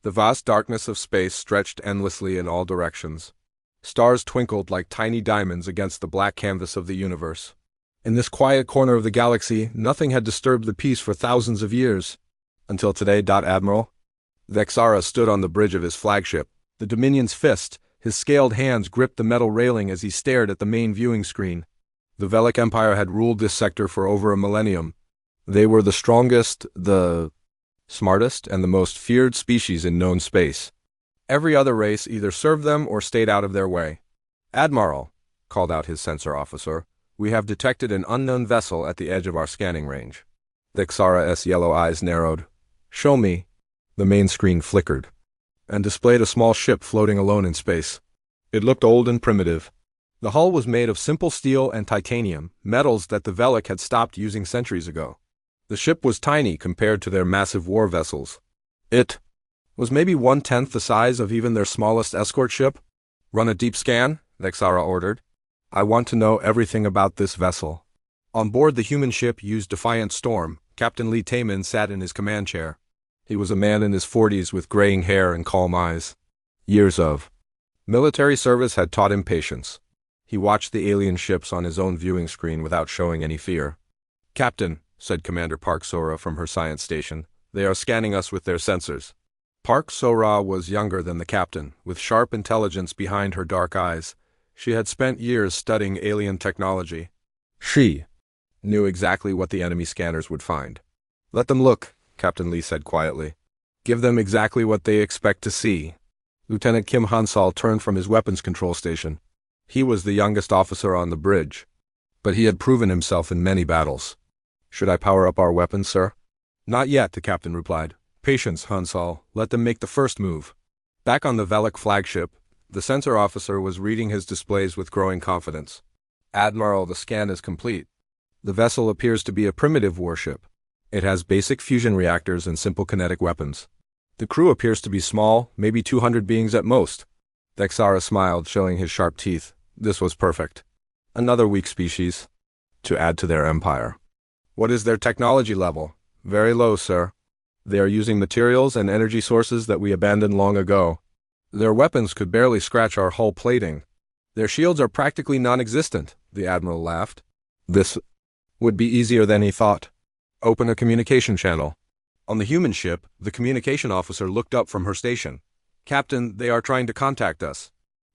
The vast darkness of space stretched endlessly in all directions. Stars twinkled like tiny diamonds against the black canvas of the universe. In this quiet corner of the galaxy, nothing had disturbed the peace for thousands of years. Until today. Admiral Vexara stood on the bridge of his flagship, the Dominion's fist. His scaled hands gripped the metal railing as he stared at the main viewing screen. The Velic Empire had ruled this sector for over a millennium. They were the strongest, the smartest, and the most feared species in known space. Every other race either served them or stayed out of their way. "Admiral," called out his sensor officer, "we have detected an unknown vessel at the edge of our scanning range." Vexara's yellow eyes narrowed. "Show me." The main screen flickered and displayed a small ship floating alone in space. It looked old and primitive. The hull was made of simple steel and titanium, metals that the Velic had stopped using centuries ago. The ship was tiny compared to their massive war vessels. It was maybe 1/10 the size of even their smallest escort ship. "Run a deep scan," Vexara ordered. "I want to know everything about this vessel." On board the human ship used Defiant Storm, Captain Lee Taemin sat in his command chair. He was a man in his 40s with graying hair and calm eyes. Years of military service had taught him patience. He watched the alien ships on his own viewing screen without showing any fear. "Captain," said Commander Park Sora from her science station, "they are scanning us with their sensors." Park Sora was younger than the captain, with sharp intelligence behind her dark eyes. She had spent years studying alien technology. She knew exactly what the enemy scanners would find. "Let them look," Captain Lee said quietly. "Give them exactly what they expect to see." Lieutenant Kim Hansal turned from his weapons control station. He was the youngest officer on the bridge, but he had proven himself in many battles. "Should I power up our weapons, sir?" "Not yet," the captain replied. "Patience, Hansal. Let them make the first move." Back on the Velic flagship, the sensor officer was reading his displays with growing confidence. "Admiral, the scan is complete. The vessel appears to be a primitive warship. It has basic fusion reactors and simple kinetic weapons. The crew appears to be small, maybe 200 beings at most." Vexara smiled, showing his sharp teeth. This was perfect. Another weak species to add to their empire. "What is their technology level?" "Very low, sir. They are using materials and energy sources that we abandoned long ago. Their weapons could barely scratch our hull plating. Their shields are practically non-existent," the admiral laughed. This would be easier than he thought. "Open a communication channel." On the human ship, the communication officer looked up from her station. "Captain, they are trying to contact us."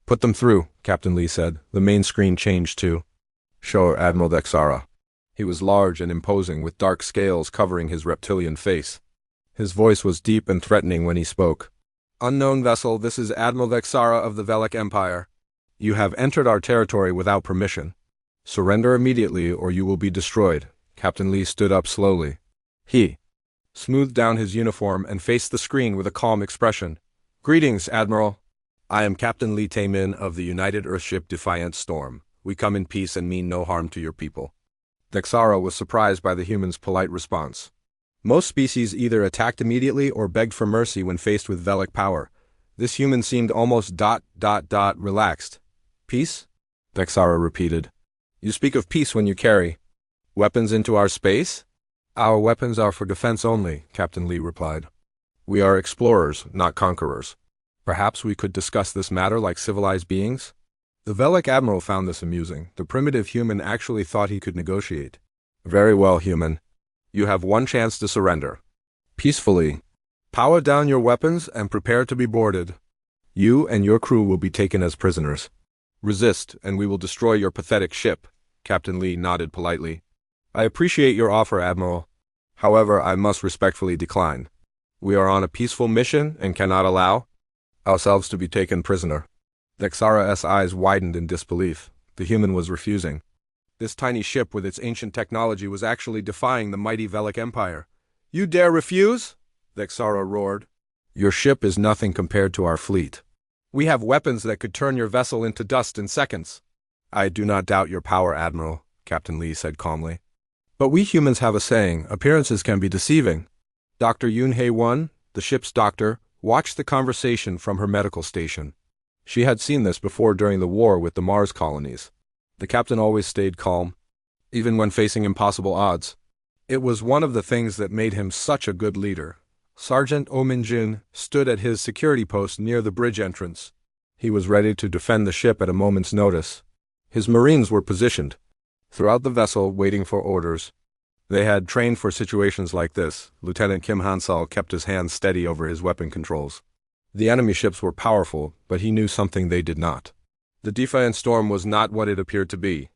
"Put them through," Captain Lee said. The main screen changed to show Admiral Vexara. He was large and imposing, with dark scales covering his reptilian face. His voice was deep and threatening when he spoke. "Unknown vessel, this is Admiral Vexara of the Velic Empire. You have entered our territory without permission. Surrender immediately or you will be destroyed." Captain Lee stood up slowly. He smoothed down his uniform and faced the screen with a calm expression. "Greetings, Admiral. I am Captain Lee Taemin of the United Earthship Defiant Storm. We come in peace and mean no harm to your people." Vexara was surprised by the human's polite response. Most species either attacked immediately or begged for mercy when faced with Velic power. This human seemed almost relaxed. "Peace?" Vexara repeated. "You speak of peace when you carry weapons into our space?" "Our weapons are for defense only," Captain Lee replied. "We are explorers, not conquerors. Perhaps we could discuss this matter like civilized beings?" The Velic admiral found this amusing. The primitive human actually thought he could negotiate. "Very well, human. You have one chance to surrender. Peacefully. Power down your weapons and prepare to be boarded. You and your crew will be taken as prisoners. Resist, and we will destroy your pathetic ship." Captain Lee nodded politely. "I appreciate your offer, Admiral. However, I must respectfully decline. We are on a peaceful mission and cannot allow ourselves to be taken prisoner." Vexara's eyes widened in disbelief. The human was refusing. This tiny ship with its ancient technology was actually defying the mighty Velic Empire. "You dare refuse?" Vexara roared. "Your ship is nothing compared to our fleet. We have weapons that could turn your vessel into dust in seconds." "I do not doubt your power, Admiral," Captain Lee said calmly. "But we humans have a saying, appearances can be deceiving." Dr. Yoon Hae-won, the ship's doctor, watched the conversation from her medical station. She had seen this before during the war with the Mars colonies. The captain always stayed calm, even when facing impossible odds. It was one of the things that made him such a good leader. Sergeant Oh Min-jin stood at his security post near the bridge entrance. He was ready to defend the ship at a moment's notice. His Marines were positioned throughout the vessel, waiting for orders. They had trained for situations like this. Lieutenant Kim Han-sol kept his hands steady over his weapon controls. The enemy ships were powerful, but he knew something they did not. The Defiant Storm was not what it appeared to be.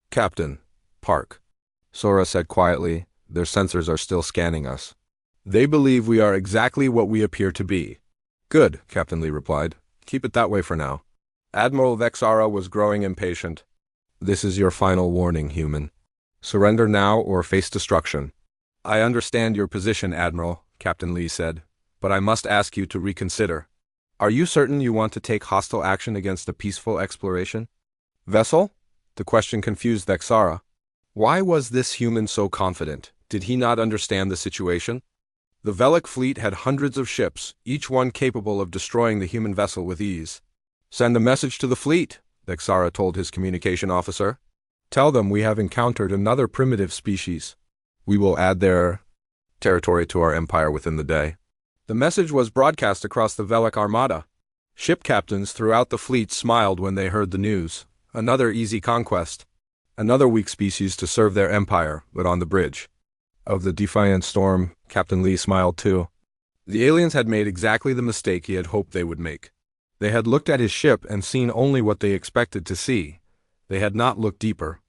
"Captain Park," Sora said quietly, "their sensors are still scanning us. They believe we are exactly what we appear to be." "Good," Captain Lee replied. "Keep it that way for now." Admiral Vexara was growing impatient. "This is your final warning, human. Surrender now or face destruction." "I understand your position, Admiral," Captain Lee said, "but I must ask you to reconsider. Are you certain you want to take hostile action against a peaceful exploration vessel?" The question confused Vexara. Why was this human so confident? Did he not understand the situation? The Velic fleet had hundreds of ships, each one capable of destroying the human vessel with ease. "Send a message to the fleet," Vexara told his communication officer. "Tell them we have encountered another primitive species. We will add their territory to our empire within the day." The message was broadcast across the Velic armada. Ship captains throughout the fleet smiled when they heard the news. Another easy conquest. Another weak species to serve their empire, but on the bridge of the Defiant Storm, Captain Lee smiled too. The aliens had made exactly the mistake he had hoped they would make. They had looked at his ship and seen only what they expected to see. They had not looked deeper.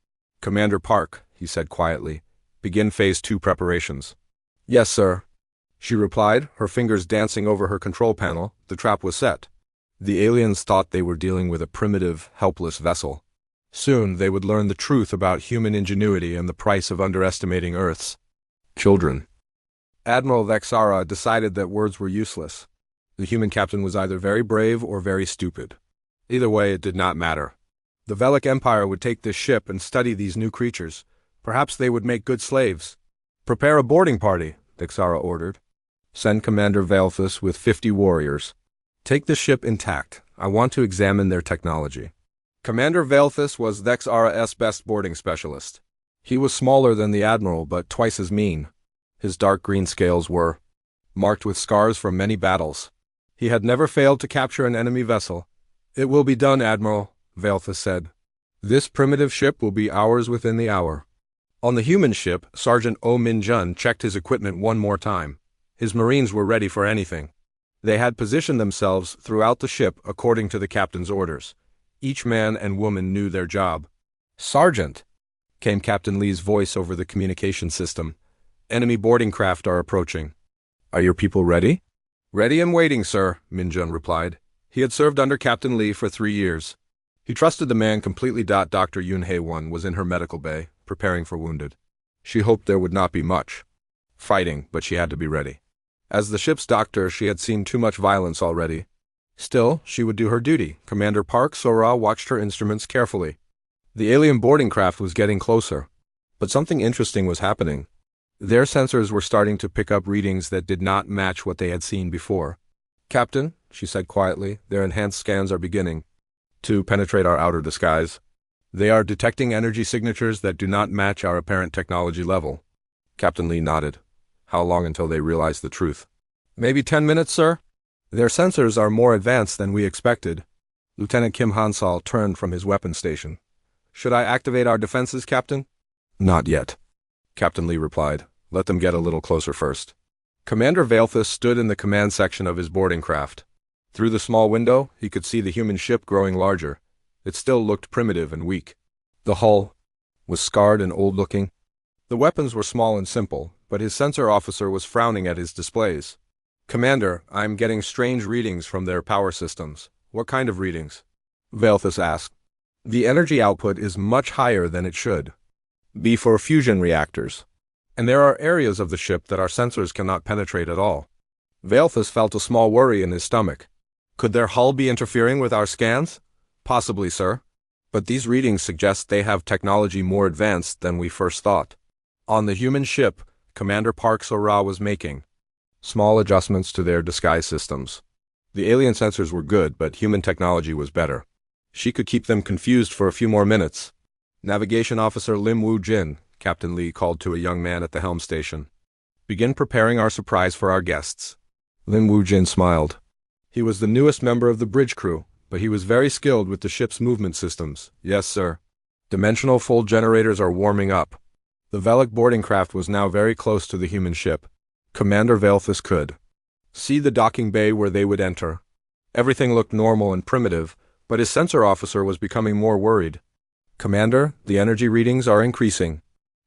"Commander Park," he said quietly, "begin Phase 2 preparations." "Yes, sir," she replied, her fingers dancing over her control panel. The trap was set. The aliens thought they were dealing with a primitive, helpless vessel. Soon they would learn the truth about human ingenuity and the price of underestimating Earth's children. Admiral Vexara decided that words were useless. The human captain was either very brave or very stupid. Either way, it did not matter. The Velic Empire would take this ship and study these new creatures. Perhaps they would make good slaves. "Prepare a boarding party," Vexara ordered. "Send Commander Valthus with 50 warriors. Take the ship intact. I want to examine their technology." Commander Valthus was Vexara's best boarding specialist. He was smaller than the Admiral, but twice as mean. His dark green scales were marked with scars from many battles. He had never failed to capture an enemy vessel. "It will be done, Admiral," Valthus said. "This primitive ship will be ours within the hour." On the human ship, Sergeant Oh Min-jun checked his equipment one more time. His Marines were ready for anything. They had positioned themselves throughout the ship according to the captain's orders. Each man and woman knew their job. "Sergeant," came Captain Lee's voice over the communication system, "enemy boarding craft are approaching. Are your people ready?" "Ready and waiting, sir," Min-jun replied. He had served under Captain Lee for 3 years. He trusted the man completely. Dr. Yoon Hae-won was in her medical bay, preparing for wounded. She hoped there would not be much fighting, but she had to be ready. As the ship's doctor, she had seen too much violence already. Still, she would do her duty. Commander Park Sora watched her instruments carefully. The alien boarding craft was getting closer. But something interesting was happening. Their sensors were starting to pick up readings that did not match what they had seen before. "Captain," she said quietly, "their enhanced scans are beginning to penetrate our outer disguise. They are detecting energy signatures that do not match our apparent technology level." Captain Lee nodded. "How long until they realize the truth?" "Maybe 10 minutes, sir." "Their sensors are more advanced than we expected." Lieutenant Kim Han-sol turned from his weapon station. "Should I activate our defenses, Captain?" "Not yet," Captain Lee replied. "Let them get a little closer first." Commander Valthus stood in the command section of his boarding craft. Through the small window, he could see the human ship growing larger. It still looked primitive and weak. The hull was scarred and old-looking. The weapons were small and simple, but his sensor officer was frowning at his displays. "Commander, I'm getting strange readings from their power systems." "What kind of readings?" Valthus asked. "The energy output is much higher than it should be for fusion reactors. And there are areas of the ship that our sensors cannot penetrate at all." Valthus felt a small worry in his stomach. "Could their hull be interfering with our scans?" "Possibly, sir. But these readings suggest they have technology more advanced than we first thought." On the human ship, Commander Park Sora was making small adjustments to their disguise systems. The alien sensors were good, but human technology was better. She could keep them confused for a few more minutes. "Navigation Officer Lim Woo-jin," Captain Lee called to a young man at the helm station. "Begin preparing our surprise for our guests." Lin Wujin smiled. He was the newest member of the bridge crew, but he was very skilled with the ship's movement systems. Yes, sir. Dimensional fold generators are warming up. The Velic boarding craft was now very close to the human ship. Commander Valthus could see the docking bay where they would enter. Everything looked normal and primitive, but his sensor officer was becoming more worried. Commander, the energy readings are increasing.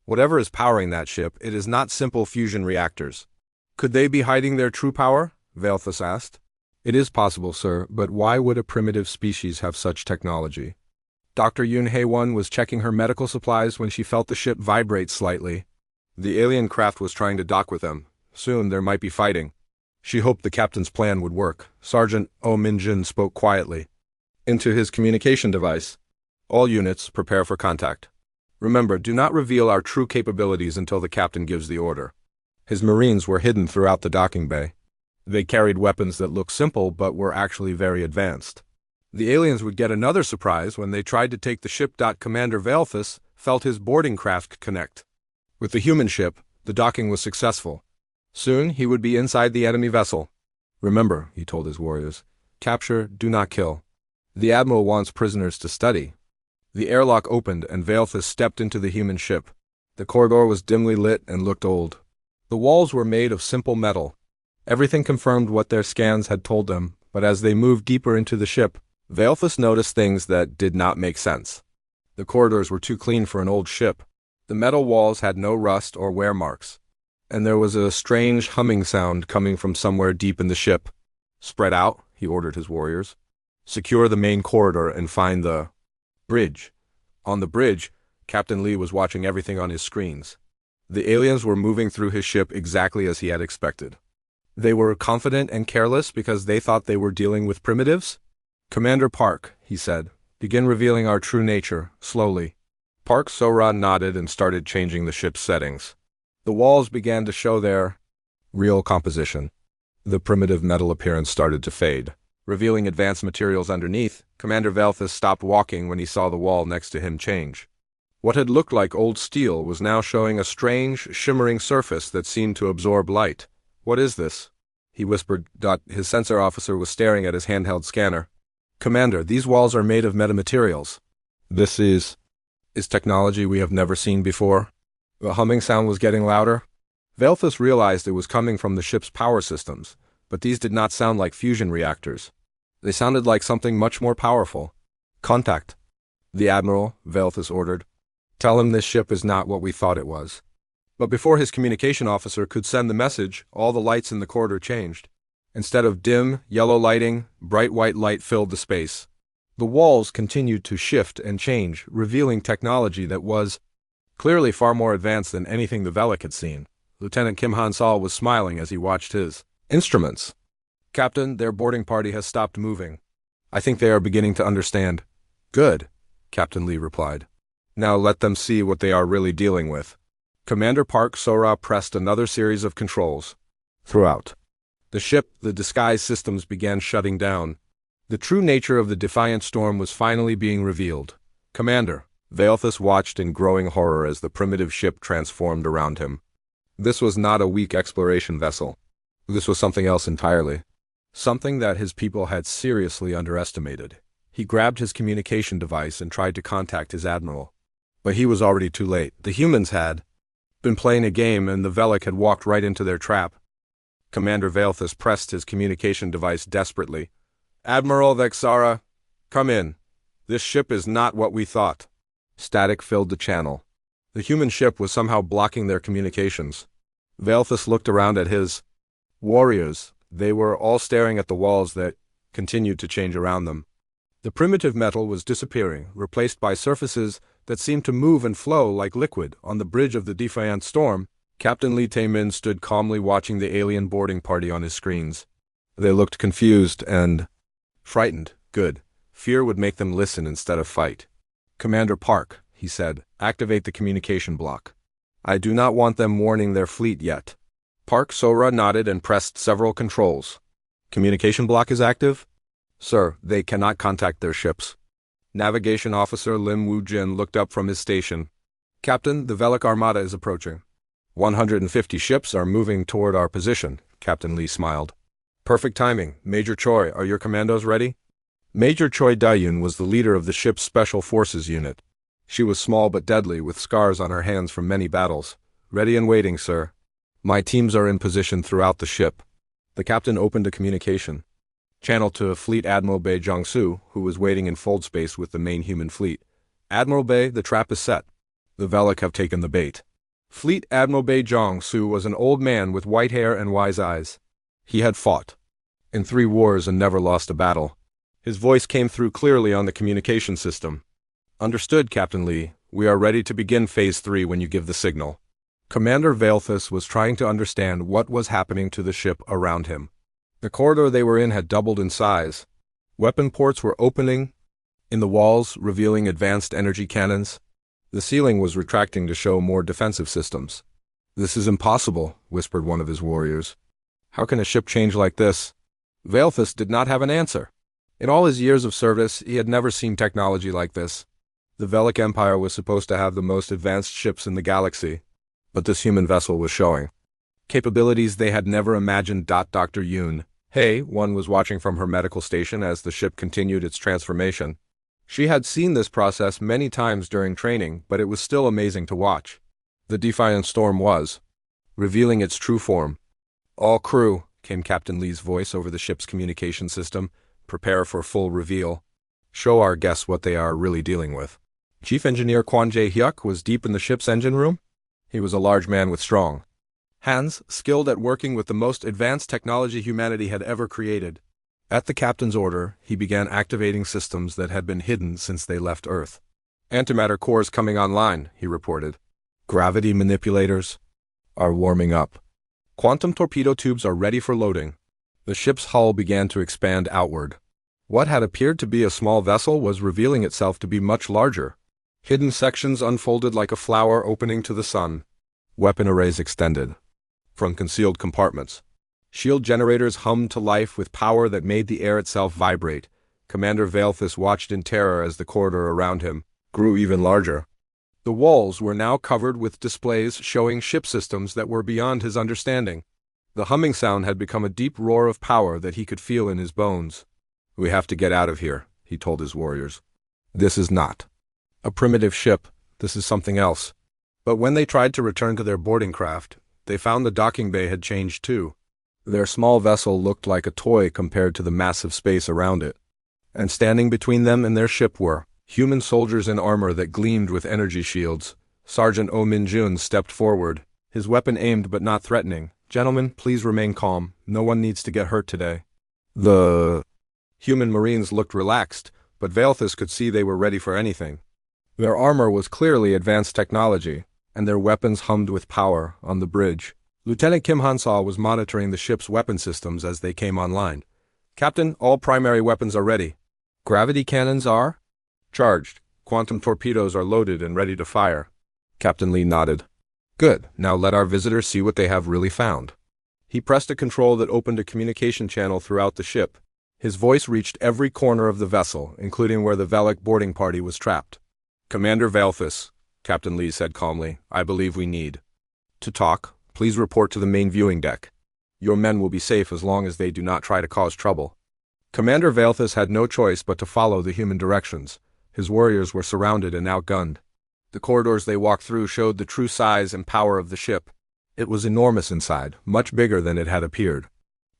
Whatever is powering that ship, it is not simple fusion reactors. Could they be hiding their true power? Valthus asked. It is possible, sir, but why would a primitive species have such technology? Dr. Yun Hei-won was checking her medical supplies when she felt the ship vibrate slightly. The alien craft was trying to dock with them. Soon there might be fighting. She hoped the captain's plan would work. Sergeant Oh Min-jin spoke quietly into his communication device. All units, prepare for contact. Remember, do not reveal our true capabilities until the captain gives the order. His Marines were hidden throughout the docking bay. They carried weapons that looked simple but were actually very advanced. The aliens would get another surprise when they tried to take the ship. Commander Valthus felt his boarding craft connect. With the human ship, the docking was successful. Soon he would be inside the enemy vessel. Remember, he told his warriors, capture, do not kill. The Admiral wants prisoners to study. The airlock opened and Valthus stepped into the human ship. The corridor was dimly lit and looked old. The walls were made of simple metal. Everything confirmed what their scans had told them, but as they moved deeper into the ship, Valthus noticed things that did not make sense. The corridors were too clean for an old ship. The metal walls had no rust or wear marks. And there was a strange humming sound coming from somewhere deep in the ship. Spread out, he ordered his warriors. Secure the main corridor and find the bridge. On the bridge, Captain Lee was watching everything on his screens. The aliens were moving through his ship exactly as he had expected. They were confident and careless because they thought they were dealing with primitives? Commander Park, he said, begin revealing our true nature, slowly. Park Sora nodded and started changing the ship's settings. The walls began to show their real composition. The primitive metal appearance started to fade. Revealing advanced materials underneath, Commander Valthus stopped walking when he saw the wall next to him change. What had looked like old steel was now showing a strange, shimmering surface that seemed to absorb light. What is this? He whispered. His sensor officer was staring at his handheld scanner. Commander, these walls are made of metamaterials. This is technology we have never seen before. The humming sound was getting louder. Valthus realized it was coming from the ship's power systems, but these did not sound like fusion reactors. They sounded like something much more powerful. Contact. The Admiral, Valthus ordered. Tell him this ship is not what we thought it was. But before his communication officer could send the message, all the lights in the corridor changed. Instead of dim, yellow lighting, bright white light filled the space. The walls continued to shift and change, revealing technology that was clearly far more advanced than anything the Velic had seen. Lieutenant Kim Han-sol was smiling as he watched his instruments. Captain, their boarding party has stopped moving. I think they are beginning to understand. Good, Captain Lee replied. Now let them see what they are really dealing with. Commander Park Sora pressed another series of controls. Throughout the ship, the disguise systems began shutting down. The true nature of the Defiant Storm was finally being revealed. Commander, Valthus watched in growing horror as the primitive ship transformed around him. This was not a weak exploration vessel. This was something else entirely. Something that his people had seriously underestimated. He grabbed his communication device and tried to contact his admiral. But he was already too late. The humans had been playing a game and the Velic had walked right into their trap. Commander Valthus pressed his communication device desperately. Admiral Vexara, come in. This ship is not what we thought. Static filled the channel. The human ship was somehow blocking their communications. Valthus looked around at his warriors. They were all staring at the walls that continued to change around them. The primitive metal was disappearing, replaced by surfaces that seemed to move and flow like liquid. On the bridge of the Defiant Storm, Captain Lee Tae-min stood calmly watching the alien boarding party on his screens. They looked confused and frightened. Good. Fear would make them listen instead of fight. Commander Park, he said, activate the communication block. I do not want them warning their fleet yet. Park Sora nodded and pressed several controls. Communication block is active? Sir, they cannot contact their ships. Navigation Officer Lim Woo-jin looked up from his station. Captain, the Velic Armada is approaching. 150 ships are moving toward our position, Captain Lee smiled. Perfect timing. Major Choi, are your commandos ready? Major Choi Dayun was the leader of the ship's Special Forces unit. She was small but deadly, with scars on her hands from many battles. Ready and waiting, sir. My teams are in position throughout the ship. The captain opened a communication channel to Fleet Admiral Bae Jong-soo, who was waiting in fold space with the main human fleet. Admiral Bae, the trap is set. The Velek have taken the bait. Fleet Admiral Bae Jong-soo was an old man with white hair and wise eyes. He had fought in 3 wars and never lost a battle. His voice came through clearly on the communication system. Understood, Captain Lee. We are ready to begin Phase 3 when you give the signal. Commander Valethus was trying to understand what was happening to the ship around him. The corridor they were in had doubled in size. Weapon ports were opening in the walls, revealing advanced energy cannons. The ceiling was retracting to show more defensive systems. This is impossible, whispered one of his warriors. How can a ship change like this? Valethus did not have an answer. In all his years of service, he had never seen technology like this. The Velek Empire was supposed to have the most advanced ships in the galaxy, but this human vessel was showing capabilities they had never imagined. Dr. Yoon Hey, one was watching from her medical station as the ship continued its transformation. She had seen this process many times during training, but it was still amazing to watch. The Defiant Storm was revealing its true form. All crew, came Captain Lee's voice over the ship's communication system. Prepare for full reveal. Show our guests what they are really dealing with. Chief Engineer Kwon Jae-hyuk was deep in the ship's engine room. He was a large man with strong hands, skilled at working with the most advanced technology humanity had ever created. At the captain's order, he began activating systems that had been hidden since they left Earth. Antimatter cores coming online, he reported. Gravity manipulators are warming up. Quantum torpedo tubes are ready for loading. The ship's hull began to expand outward. What had appeared to be a small vessel was revealing itself to be much larger. Hidden sections unfolded like a flower opening to the sun. Weapon arrays extended from concealed compartments. Shield generators hummed to life with power that made the air itself vibrate. Commander Valethus watched in terror as the corridor around him grew even larger. The walls were now covered with displays showing ship systems that were beyond his understanding. The humming sound had become a deep roar of power that he could feel in his bones. We have to get out of here, he told his warriors. This is not a primitive ship. This is something else. But when they tried to return to their boarding craft, they found the docking bay had changed too. Their small vessel looked like a toy compared to the massive space around it. And standing between them and their ship were human soldiers in armor that gleamed with energy shields. Sergeant Oh Min-jun stepped forward, his weapon aimed but not threatening. Gentlemen, please remain calm. No one needs to get hurt today. The human marines looked relaxed, but Valethus could see they were ready for anything. Their armor was clearly advanced technology, and their weapons hummed with power on the bridge. Lieutenant Kim Han-saw was monitoring the ship's weapon systems as they came online. Captain, all primary weapons are ready. Gravity cannons are charged. Quantum torpedoes are loaded and ready to fire. Captain Lee nodded. Good, now let our visitors see what they have really found. He pressed a control that opened a communication channel throughout the ship. His voice reached every corner of the vessel, including where the Velek boarding party was trapped. Commander Valethus, Captain Lee said calmly, I believe we need to talk. Please report to the main viewing deck. Your men will be safe as long as they do not try to cause trouble. Commander Valethus had no choice but to follow the human directions. His warriors were surrounded and outgunned. The corridors they walked through showed the true size and power of the ship. It was enormous inside, much bigger than it had appeared.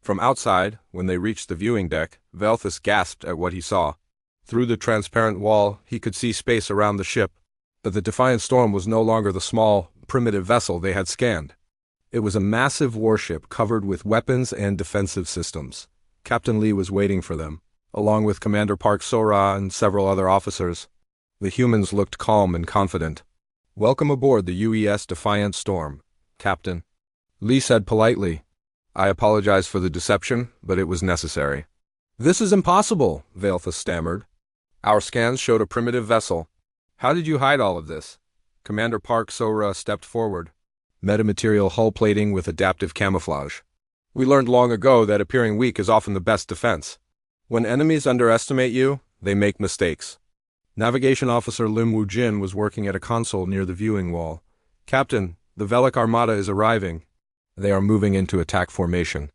From outside, when they reached the viewing deck, Valethus gasped at what he saw. Through the transparent wall, he could see space around the ship. But the Defiant Storm was no longer the small, primitive vessel they had scanned. It was a massive warship covered with weapons and defensive systems. Captain Lee was waiting for them, along with Commander Park Sora and several other officers. The humans looked calm and confident. Welcome aboard the UES Defiant Storm, Captain. Lee said politely. I apologize for the deception, but it was necessary. This is impossible, Valethus stammered. Our scans showed a primitive vessel. How did you hide all of this? Commander Park Sora stepped forward. Metamaterial hull plating with adaptive camouflage. We learned long ago that appearing weak is often the best defense. When enemies underestimate you, they make mistakes. Navigation Officer Lim Woo-jin was working at a console near the viewing wall. Captain, the Velek Armada is arriving. They are moving into attack formation.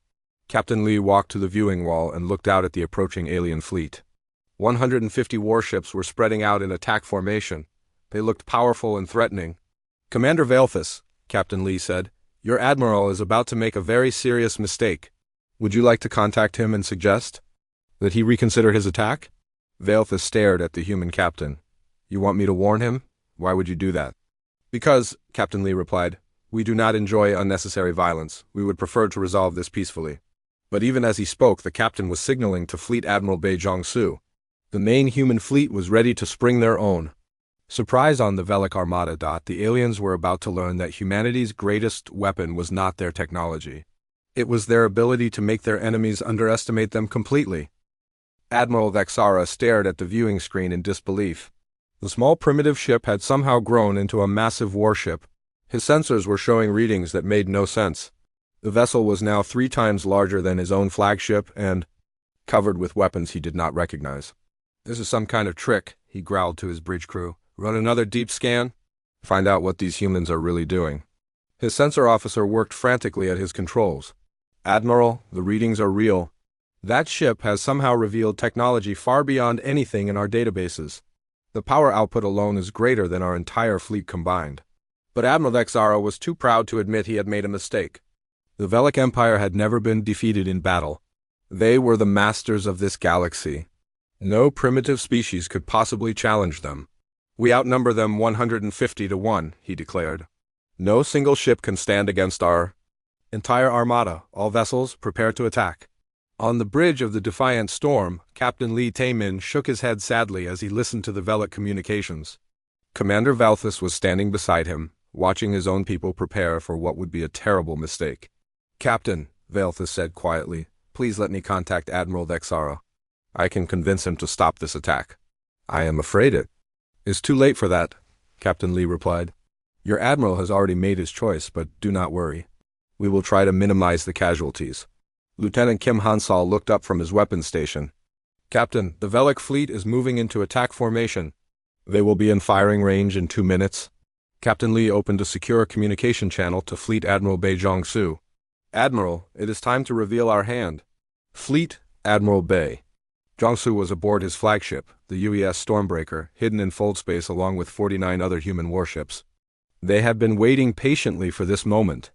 Captain Lee walked to the viewing wall and looked out at the approaching alien fleet. 150 warships were spreading out in attack formation. They looked powerful and threatening. "Commander Valethus," Captain Lee said, "your admiral is about to make a very serious mistake. Would you like to contact him and suggest that he reconsider his attack?" Valethus stared at the human captain. "You want me to warn him? Why would you do that?" "Because," Captain Lee replied, "we do not enjoy unnecessary violence. We would prefer to resolve this peacefully." But even as he spoke, the captain was signaling to Fleet Admiral Bei Jong-su. The main human fleet was ready to spring their own. Surprise on the Velic Armada. The aliens were about to learn that humanity's greatest weapon was not their technology. It was their ability to make their enemies underestimate them completely. Admiral Vexara stared at the viewing screen in disbelief. The small primitive ship had somehow grown into a massive warship. His sensors were showing readings that made no sense. The vessel was now 3 times larger than his own flagship and covered with weapons he did not recognize. "This is some kind of trick," he growled to his bridge crew. "Run another deep scan? Find out what these humans are really doing." His sensor officer worked frantically at his controls. "Admiral, the readings are real. That ship has somehow revealed technology far beyond anything in our databases. The power output alone is greater than our entire fleet combined." But Admiral Vexara was too proud to admit he had made a mistake. The Velic Empire had never been defeated in battle. They were the masters of this galaxy. No primitive species could possibly challenge them. "We outnumber them 150 to 1, he declared. "No single ship can stand against our entire armada. All vessels, prepare to attack." On the bridge of the Defiant Storm, Captain Lee Tae-min shook his head sadly as he listened to the Velic communications. Commander Valethus was standing beside him, watching his own people prepare for what would be a terrible mistake. "Captain," Valethus said quietly, "please let me contact Admiral Vexara. I can convince him to stop this attack." "I am afraid it is too late for that," Captain Lee replied. "Your admiral has already made his choice, but do not worry. We will try to minimize the casualties." Lieutenant Kim Hansal looked up from his weapons station. "Captain, the Velic fleet is moving into attack formation. They will be in firing range in 2 minutes." Captain Lee opened a secure communication channel to Fleet Admiral Bei Jong-su. "Admiral, it is time to reveal our hand." Fleet Admiral Bei Jong-su was aboard his flagship, the UES Stormbreaker, hidden in fold space along with 49 other human warships. They had been waiting patiently for this moment.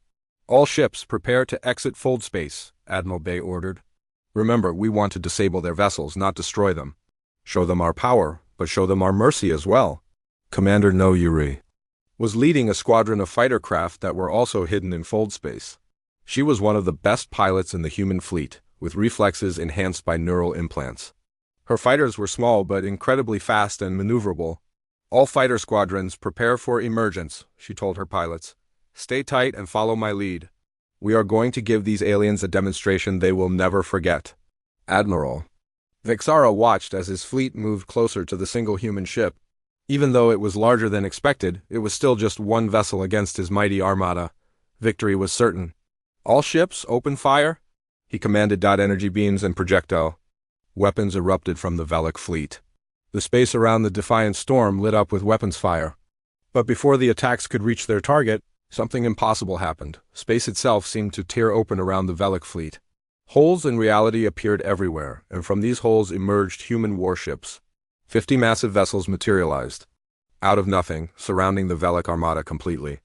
"All ships prepare to exit fold space," Admiral Bei ordered. "Remember, we want to disable their vessels, not destroy them. Show them our power, but show them our mercy as well." Commander No Yuri was leading a squadron of fighter craft that were also hidden in fold space. She was one of the best pilots in the human fleet, with reflexes enhanced by neural implants. Her fighters were small but incredibly fast and maneuverable. "All fighter squadrons prepare for emergence," she told her pilots. "Stay tight and follow my lead. We are going to give these aliens a demonstration they will never forget." Admiral Vexara watched as his fleet moved closer to the single human ship. Even though it was larger than expected, it was still just one vessel against his mighty armada. Victory was certain. "All ships, open fire," he commanded. Energy beams and projectile weapons erupted from the Velic fleet. The space around the Defiant Storm lit up with weapons fire. But before the attacks could reach their target, something impossible happened. Space itself seemed to tear open around the Velic fleet. Holes in reality appeared everywhere, and from these holes emerged human warships. 50 massive vessels materialized out of nothing, surrounding the Velic Armada completely.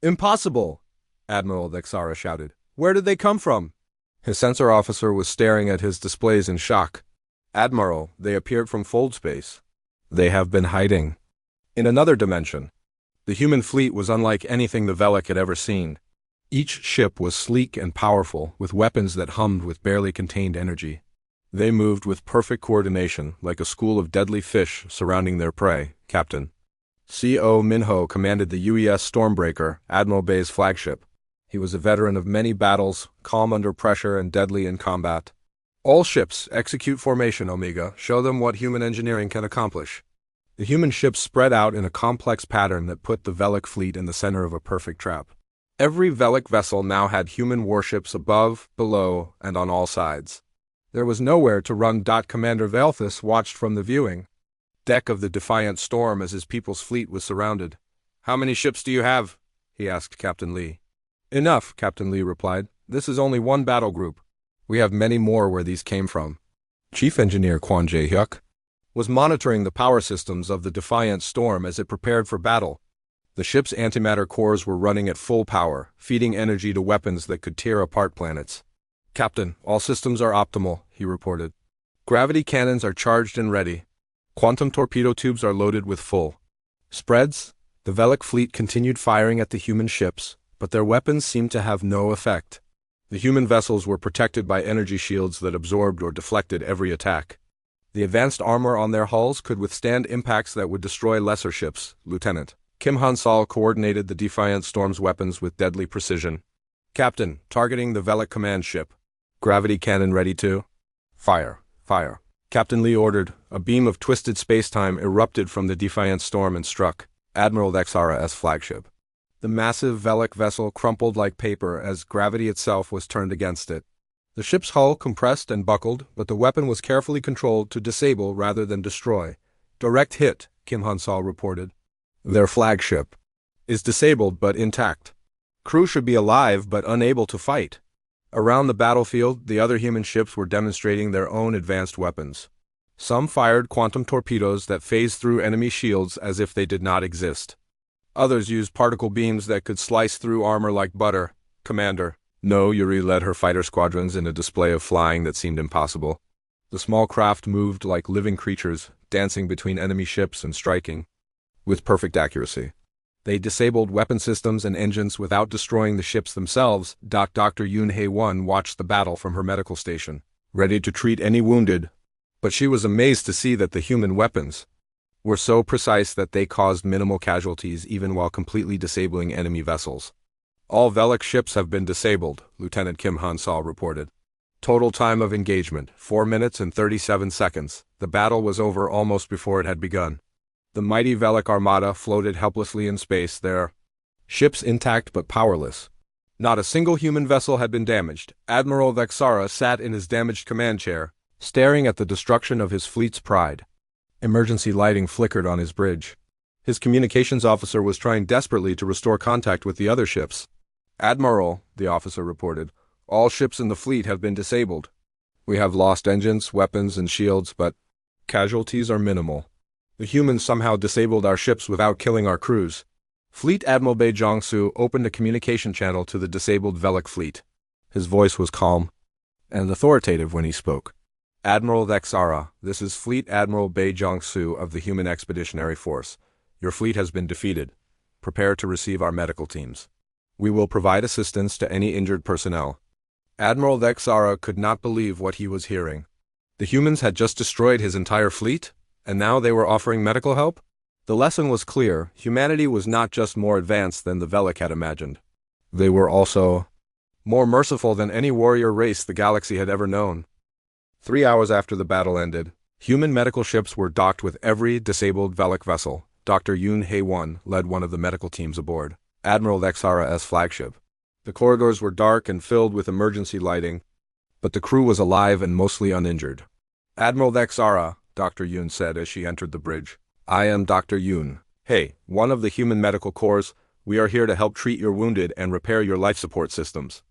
"Impossible!" Admiral Vexara shouted. "Where did they come from?" His sensor officer was staring at his displays in shock. "Admiral, they appeared from fold space. They have been hiding in another dimension." The human fleet was unlike anything the Velic had ever seen. Each ship was sleek and powerful, with weapons that hummed with barely contained energy. They moved with perfect coordination, like a school of deadly fish surrounding their prey. Captain C.O. Minho commanded the UES Stormbreaker, Admiral Bei's flagship. He was a veteran of many battles, calm under pressure and deadly in combat. "All ships, execute formation, Omega. Show them what human engineering can accomplish." The human ships spread out in a complex pattern that put the Velic fleet in the center of a perfect trap. Every Velic vessel now had human warships above, below, and on all sides. There was nowhere to run. Commander Valethus watched from the viewing deck of the Defiant Storm as his people's fleet was surrounded. "How many ships do you have?" he asked Captain Lee. "Enough," Captain Lee replied. "This is only one battle group." We have many more where these came from. Chief Engineer Kwon Jae-hyuk was monitoring the power systems of the Defiant Storm as it prepared for battle. The ship's antimatter cores were running at full power, feeding energy to weapons that could tear apart planets. "Captain, all systems are optimal," he reported. "Gravity cannons are charged and ready. Quantum torpedo tubes are loaded with full spreads." The Velic fleet continued firing at the human ships, but their weapons seemed to have no effect. The human vessels were protected by energy shields that absorbed or deflected every attack. The advanced armor on their hulls could withstand impacts that would destroy lesser ships. Lieutenant Kim Han-sol coordinated the Defiant Storm's weapons with deadly precision. "Captain, targeting the Velic command ship. Gravity cannon ready to fire. Fire." Captain Lee ordered. A beam of twisted space-time erupted from the Defiant Storm and struck Admiral Vexara's flagship. The massive Velic vessel crumpled like paper as gravity itself was turned against it. The ship's hull compressed and buckled, but the weapon was carefully controlled to disable rather than destroy. "Direct hit," Kim Han-sol reported. "Their flagship is disabled but intact. Crew should be alive but unable to fight." Around the battlefield, the other human ships were demonstrating their own advanced weapons. Some fired quantum torpedoes that phased through enemy shields as if they did not exist. Others used particle beams that could slice through armor like butter. Commander No Yuri led her fighter squadrons in a display of flying that seemed impossible. The small craft moved like living creatures, dancing between enemy ships and striking with perfect accuracy. They disabled weapon systems and engines without destroying the ships themselves. Dr. Yoon Hae-won watched the battle from her medical station, ready to treat any wounded. But she was amazed to see that the human weapons were so precise that they caused minimal casualties even while completely disabling enemy vessels. "All Velic ships have been disabled," Lieutenant Kim Han-sol reported. Total time of engagement, 4 minutes and 37 seconds. The battle was over almost before it had begun. The mighty Velic armada floated helplessly in space, their ships intact but powerless. Not a single human vessel had been damaged. Admiral Vexara sat in his damaged command chair, staring at the destruction of his fleet's pride. Emergency lighting flickered on his bridge. His communications officer was trying desperately to restore contact with the other ships. "Admiral," the officer reported, "all ships in the fleet have been disabled. We have lost engines, weapons, and shields, but casualties are minimal. The humans somehow disabled our ships without killing our crews." Fleet Admiral Bae Jong-soo opened a communication channel to the disabled Velic fleet. His voice was calm and authoritative when he spoke. "Admiral Vexara, this is Fleet Admiral Bae Jong-soo of the Human Expeditionary Force. Your fleet has been defeated. Prepare to receive our medical teams. We will provide assistance to any injured personnel." Admiral Vexara could not believe what he was hearing. The humans had just destroyed his entire fleet, and now they were offering medical help? The lesson was clear. Humanity was not just more advanced than the Velic had imagined. They were also more merciful than any warrior race the galaxy had ever known. 3 hours after the battle ended, human medical ships were docked with every disabled Velic vessel. Dr. Yoon Hae-won led one of the medical teams aboard Admiral Vexara's flagship. The corridors were dark and filled with emergency lighting, but the crew was alive and mostly uninjured. "Admiral Vexara," Dr. Yoon said as she entered the bridge. "I am Dr. Yoon. Hey, one of the human medical corps. We are here to help treat your wounded and repair your life support systems."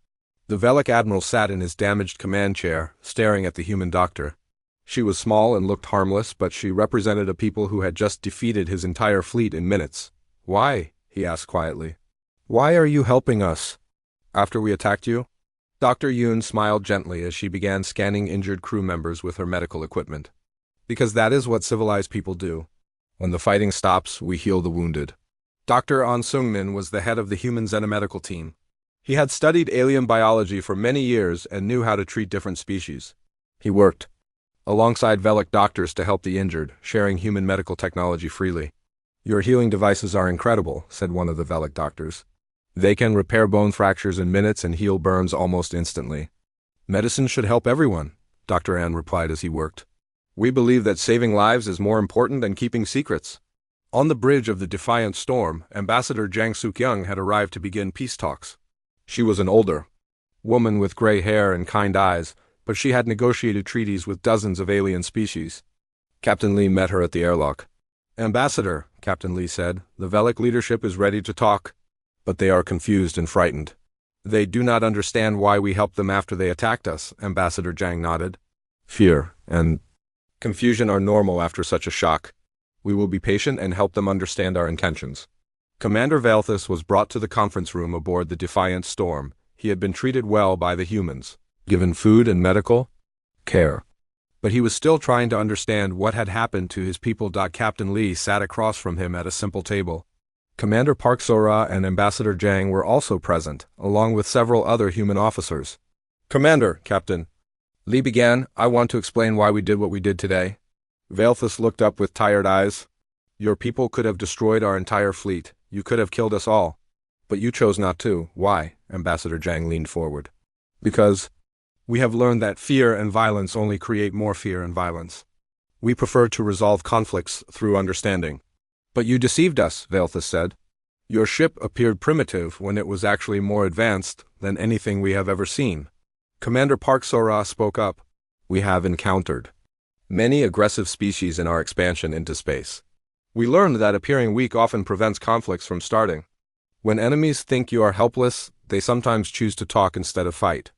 The Velic admiral sat in his damaged command chair, staring at the human doctor. She was small and looked harmless, but she represented a people who had just defeated his entire fleet in minutes. "Why?" he asked quietly. "Why are you helping us? After we attacked you?" Dr. Yoon smiled gently as she began scanning injured crew members with her medical equipment. "Because that is what civilized people do. When the fighting stops, we heal the wounded." Dr. An Sung-min was the head of the human xenomedical team. He had studied alien biology for many years and knew how to treat different species. He worked alongside Velic doctors to help the injured, sharing human medical technology freely. "Your healing devices are incredible," said one of the Velic doctors. "They can repair bone fractures in minutes and heal burns almost instantly." "Medicine should help everyone," Dr. An replied as he worked. "We believe that saving lives is more important than keeping secrets." On the bridge of the Defiant Storm, Ambassador Jang Suk-young had arrived to begin peace talks. She was an older woman with gray hair and kind eyes, but she had negotiated treaties with dozens of alien species. Captain Lee met her at the airlock. "Ambassador," Captain Lee said, "the Velic leadership is ready to talk, but they are confused and frightened. They do not understand why we helped them after they attacked us, Ambassador Zhang nodded. Fear and confusion are normal after such a shock. We will be patient and help them understand our intentions. Commander Valthus was brought to the conference room aboard the Defiant Storm. He had been treated well by the humans, given food and medical care. But he was still trying to understand what had happened to his people. Captain Lee sat across from him at a simple table. Commander Park Sora and Ambassador Zhang were also present, along with several other human officers. Commander, Captain Lee began, I want to explain why we did what we did today. Valthus looked up with tired eyes. Your people could have destroyed our entire fleet. You could have killed us all. But you chose not to. Why? Ambassador Zhang leaned forward. Because we have learned that fear and violence only create more fear and violence. We prefer to resolve conflicts through understanding. But you deceived us, Valthus said. Your ship appeared primitive when it was actually more advanced than anything we have ever seen. Commander Park Sora spoke up. We have encountered many aggressive species in our expansion into space. We learned that appearing weak often prevents conflicts from starting. When enemies think you are helpless, they sometimes choose to talk instead of fight.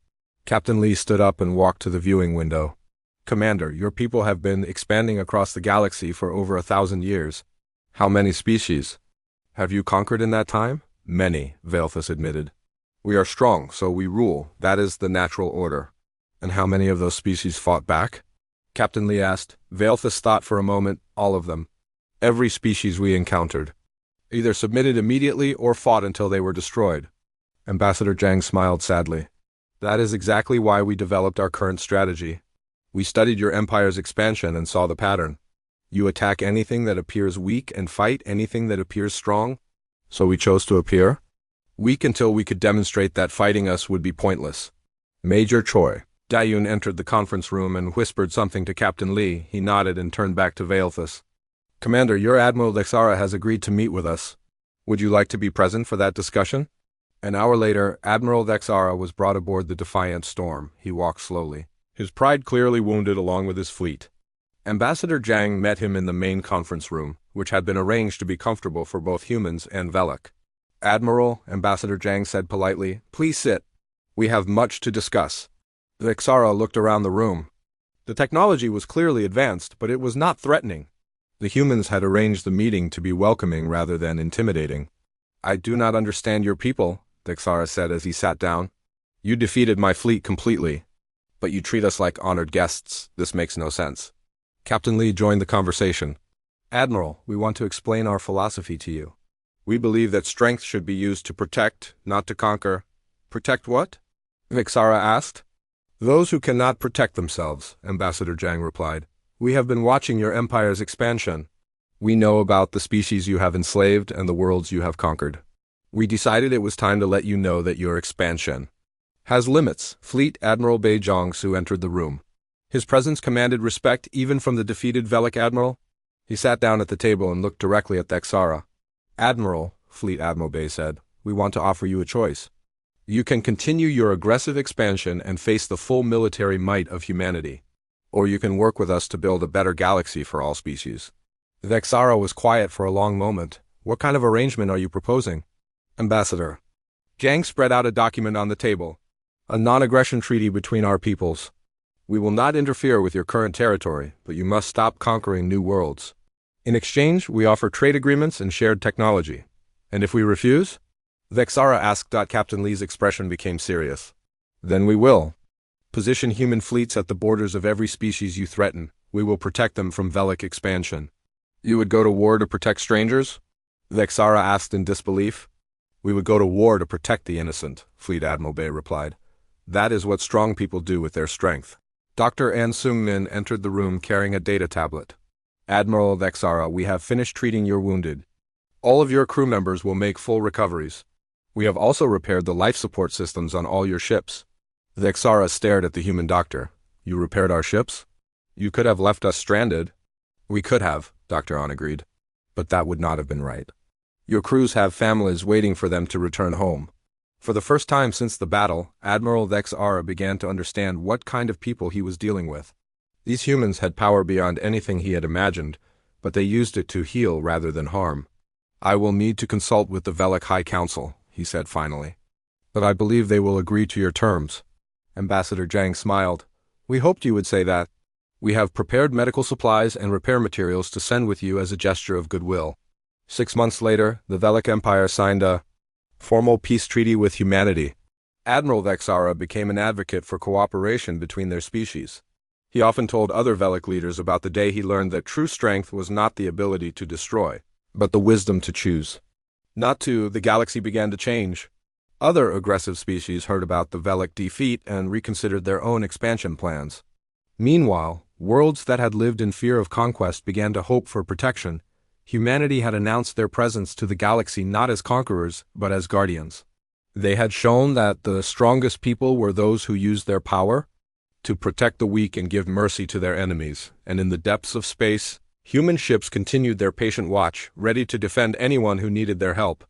Captain Lee stood up and walked to the viewing window. Commander, your people have been expanding across the galaxy for over 1,000 years. How many species have you conquered in that time? Many, Valthus admitted. We are strong, so we rule. That is the natural order. And how many of those species fought back? Captain Lee asked. Valthus thought for a moment. All of them. Every species we encountered either submitted immediately or fought until they were destroyed. Ambassador Zhang smiled sadly. That is exactly why we developed our current strategy. We studied your empire's expansion and saw the pattern. You attack anything that appears weak and fight anything that appears strong. So we chose to appear weak until we could demonstrate that fighting us would be pointless. Major Choi Dayun entered the conference room and whispered something to Captain Lee. He nodded and turned back to Valthus. Commander, your Admiral Dexara has agreed to meet with us. Would you like to be present for that discussion? An hour later, Admiral Dexara was brought aboard the Defiant Storm. He walked slowly, his pride clearly wounded along with his fleet. Ambassador Zhang met him in the main conference room, which had been arranged to be comfortable for both humans and Velek. Admiral, Ambassador Zhang said politely, please sit. We have much to discuss. Dexara looked around the room. The technology was clearly advanced, but it was not threatening. The humans had arranged the meeting to be welcoming rather than intimidating. I do not understand your people, Dexara said as he sat down. You defeated my fleet completely, but you treat us like honored guests. This makes no sense. Captain Lee joined the conversation. Admiral, we want to explain our philosophy to you. We believe that strength should be used to protect, not to conquer. Protect what? Dexara asked. Those who cannot protect themselves, Ambassador Zhang replied. We have been watching your empire's expansion. We know about the species you have enslaved and the worlds you have conquered. We decided it was time to let you know that your expansion has limits. Fleet Admiral Bei Zhongsu entered the room. His presence commanded respect even from the defeated Velek Admiral. He sat down at the table and looked directly at Dexara. Admiral, Fleet Admiral Bei said, we want to offer you a choice. You can continue your aggressive expansion and face the full military might of humanity. Or you can work with us to build a better galaxy for all species. Dexara was quiet for a long moment. What kind of arrangement are you proposing? Ambassador Zhang spread out a document on the table. A non-aggression treaty between our peoples. We will not interfere with your current territory, but you must stop conquering new worlds. In exchange, we offer trade agreements and shared technology. And if we refuse? Dexara asked. Captain Lee's expression became serious. Then we will position human fleets at the borders of every species you threaten. We will protect them from Velek expansion. You would go to war to protect strangers? Dexara asked in disbelief. We would go to war to protect the innocent, Fleet Admiral Bei replied. That is what strong people do with their strength. Dr. An Sung-min entered the room carrying a data tablet. Admiral Dexara, we have finished treating your wounded. All of your crew members will make full recoveries. We have also repaired the life support systems on all your ships. Dexara stared at the human doctor. You repaired our ships? You could have left us stranded. We could have, Dr. An agreed. But that would not have been right. Your crews have families waiting for them to return home. For the first time since the battle, Admiral Dexara began to understand what kind of people he was dealing with. These humans had power beyond anything he had imagined, but they used it to heal rather than harm. I will need to consult with the Velek High Council, he said finally. but I believe they will agree to your terms. Ambassador Zhang smiled. We hoped you would say that. We have prepared medical supplies and repair materials to send with you as a gesture of goodwill. 6 months later, the Velic Empire signed a formal peace treaty with humanity. Admiral Vexara became an advocate for cooperation between their species. He often told other Velic leaders about the day he learned that true strength was not the ability to destroy, but the wisdom to choose. Not to, the galaxy began to change. Other aggressive species heard about the Velic defeat and reconsidered their own expansion plans. Meanwhile, worlds that had lived in fear of conquest began to hope for protection. Humanity had announced their presence to the galaxy not as conquerors, but as guardians. They had shown that the strongest people were those who used their power to protect the weak and give mercy to their enemies, and in the depths of space, human ships continued their patient watch, ready to defend anyone who needed their help.